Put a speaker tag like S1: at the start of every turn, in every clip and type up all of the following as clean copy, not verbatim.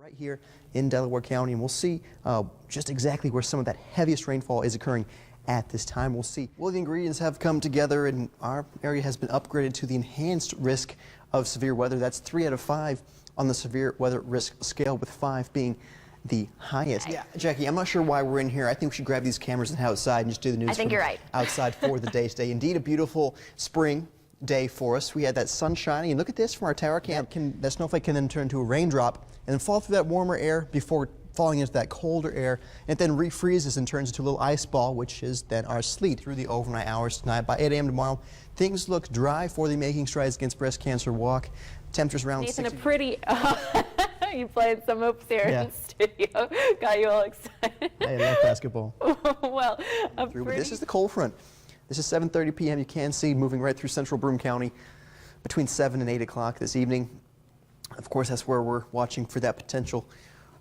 S1: Right here in Delaware County, and we'll see just exactly where some of that heaviest rainfall is occurring at this time. We'll see. Well, the ingredients have come together, and our area has been upgraded to the enhanced risk of severe weather. That's 3 out of 5 on the severe weather risk scale, with 5 being the highest. Yeah, Jackie, I'm not sure why we're in here. I think we should grab these cameras and head outside and just do the news.
S2: I think you're right.
S1: Outside for the day today. Indeed, a beautiful spring day for us. We had that sun shining, and look at this from our tower cam. That snowflake can then turn into a raindrop and then fall through that warmer air before falling into that colder air, and it then refreezes and turns into a little ice ball, which is then our sleet through the overnight hours tonight. By 8 a.m. tomorrow, things look dry for the Making Strides Against Breast Cancer walk. Temperatures around
S2: Nathan,
S1: 60.
S2: a pretty you played some hoops here in the studio. Got you all excited.
S1: I love basketball.
S2: Well,
S1: But this is the cold front. This is 7:30 p.m. You can see moving right through central Broome County between 7 and 8 o'clock this evening. Of course, that's where we're watching for that potential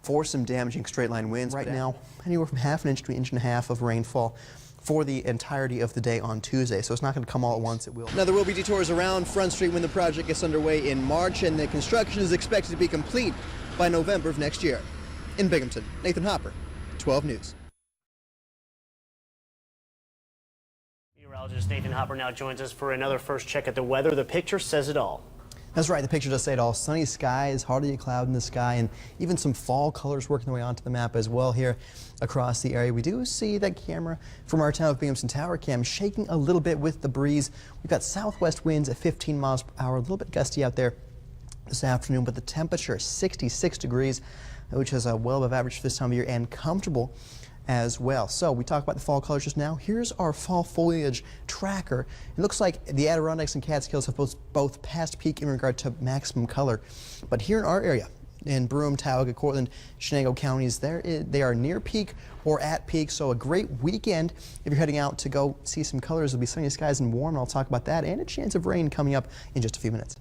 S1: for some damaging straight line winds. Right now, anywhere from ½ inch to 1.5 inches of rainfall for the entirety of the day on Tuesday. So it's not going to come all at once. It will. Now, there will be detours around Front Street when the project gets underway in March, and the construction is expected to be complete by November of next year. In Binghamton, Nathan Hopper, 12 News.
S3: Meteorologist Nathan Hopper now joins us for another first check at the weather. The picture says it all.
S1: That's right, the picture does say it all. Sunny skies, hardly a cloud in the sky, and even some fall colors working their way onto the map as well here across the area. We do see that camera from our town of Binghamton Tower Cam shaking a little bit with the breeze. We've got southwest winds at 15 miles per hour, a little bit gusty out there this afternoon, but the temperature 66 degrees, which is well above average for this time of year and comfortable as well. So we talked about the fall colors just now. Here's our fall foliage tracker. It looks like the Adirondacks and Catskills have both passed peak in regard to maximum color. But here in our area, in Broome, Tioga, Cortland, Chenango counties, they are near peak or at peak. So a great weekend if you're heading out to go see some colors. It'll be sunny skies and warm, and I'll talk about that, and a chance of rain coming up in just a few minutes.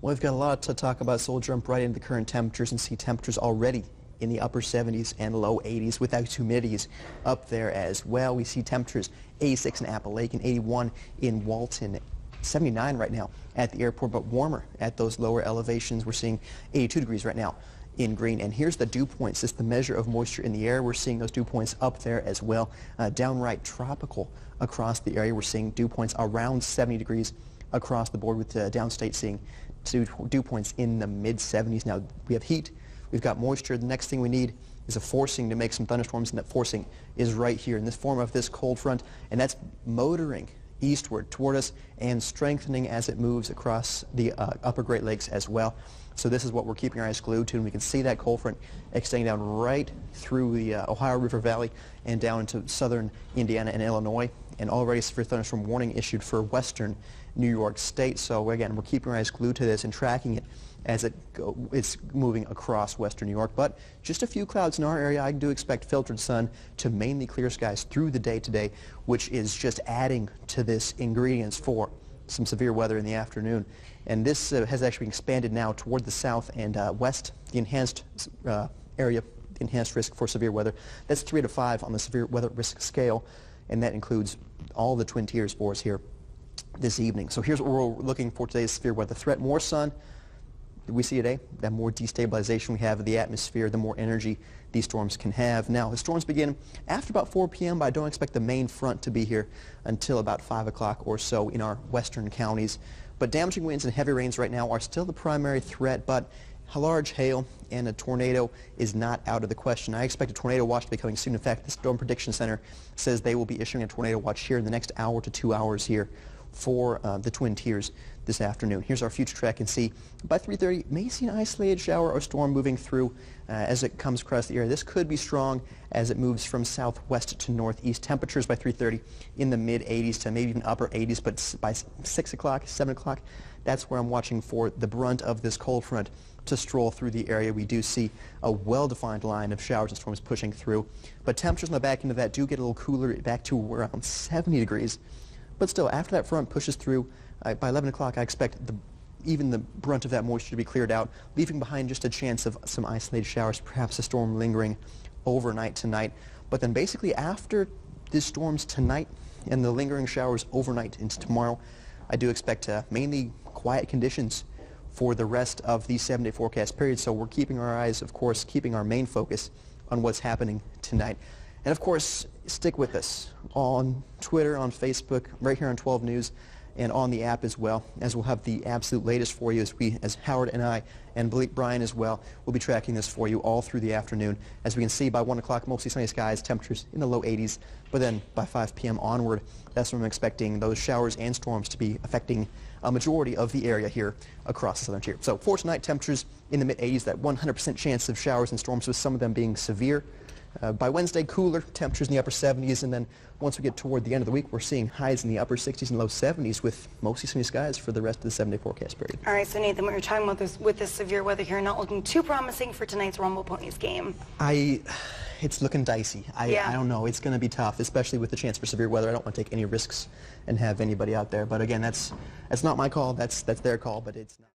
S1: Well, we've got a lot to talk about, so we'll jump right into the current temperatures and see temperatures already in the upper 70s and low 80s with those humidities up there as well. We see temperatures 86 in Apple Lake and 81 in Walton, 79 right now at the airport, but warmer at those lower elevations. We're seeing 82 degrees right now in Green. And here's the dew points. This is the measure of moisture in the air. We're seeing those dew points up there as well. Downright tropical across the area. We're seeing dew points around 70 degrees across the board, with downstate seeing dew points in the mid-70s. Now, we have heat, we've got moisture. The next thing we need is a forcing to make some thunderstorms, and that forcing is right here in this form of this cold front, and that's motoring eastward toward us and strengthening as it moves across the upper Great Lakes as well. So this is what we're keeping our eyes glued to, and we can see that cold front extending down right through the Ohio River Valley and down into southern Indiana and Illinois, and already severe thunderstorm warning issued for western New York State. So again, we're keeping our eyes glued to this and tracking it as it's moving across western New York. But just a few clouds in our area. I do expect filtered sun to mainly clear skies through the day today, which is just adding to this ingredients for some severe weather in the afternoon. And this has actually expanded now toward the south and west, the enhanced area, enhanced risk for severe weather. That's 3 to 5 on the severe weather risk scale, and that includes all the twin tiers for us here this evening. So here's what we're looking for today's severe weather threat. More sun we see today, the more destabilization we have of the atmosphere, the more energy these storms can have. Now, the storms begin after about 4 p.m., but I don't expect the main front to be here until about 5 o'clock or so in our western counties. But damaging winds and heavy rains right now are still the primary threat, but a large hail and a tornado is not out of the question. I expect a tornado watch to be coming soon. In fact, the Storm Prediction Center says they will be issuing a tornado watch here in the next hour to 2 hours here for the Twin Tiers this afternoon. Here's our future track, and see by 3:30 may see an isolated shower or storm moving through as it comes across the area. This could be strong as it moves from southwest to northeast. Temperatures by 3:30 in the mid-80s to maybe even upper 80s, but by 6 o'clock, 7 o'clock, that's where I'm watching for the brunt of this cold front to stroll through the area. We do see a well-defined line of showers and storms pushing through, but temperatures on the back end of that do get a little cooler, back to around 70 degrees. But still, after that front pushes through, by 11 o'clock, I expect even the brunt of that moisture to be cleared out, leaving behind just a chance of some isolated showers, perhaps a storm lingering overnight tonight. But then basically after the storms tonight and the lingering showers overnight into tomorrow, I do expect mainly quiet conditions for the rest of the 7-day forecast period. So we're keeping our eyes, of course, keeping our main focus on what's happening tonight. And of course, stick with us on Twitter, on Facebook, right here on 12 News, and on the app as well, as we'll have the absolute latest for you as Howard and I, and Brian as well, will be tracking this for you all through the afternoon. As we can see, by 1 o'clock, mostly sunny skies, temperatures in the low 80s, but then by 5 p.m. onward, that's when I'm expecting those showers and storms to be affecting a majority of the area here across the southern tier. So for tonight, temperatures in the mid-80s, that 100% chance of showers and storms, with some of them being severe. By Wednesday, cooler, temperatures in the upper 70s, and then once we get toward the end of the week, we're seeing highs in the upper 60s and low 70s with mostly sunny skies for the rest of the 7-day forecast period.
S4: All right, so Nathan, what you're talking about with this severe weather here, not looking too promising for tonight's Rumble Ponies game.
S1: It's looking dicey. I don't know. It's going to be tough, especially with the chance for severe weather. I don't want to take any risks and have anybody out there. But again, that's not my call. That's their call, but it's not.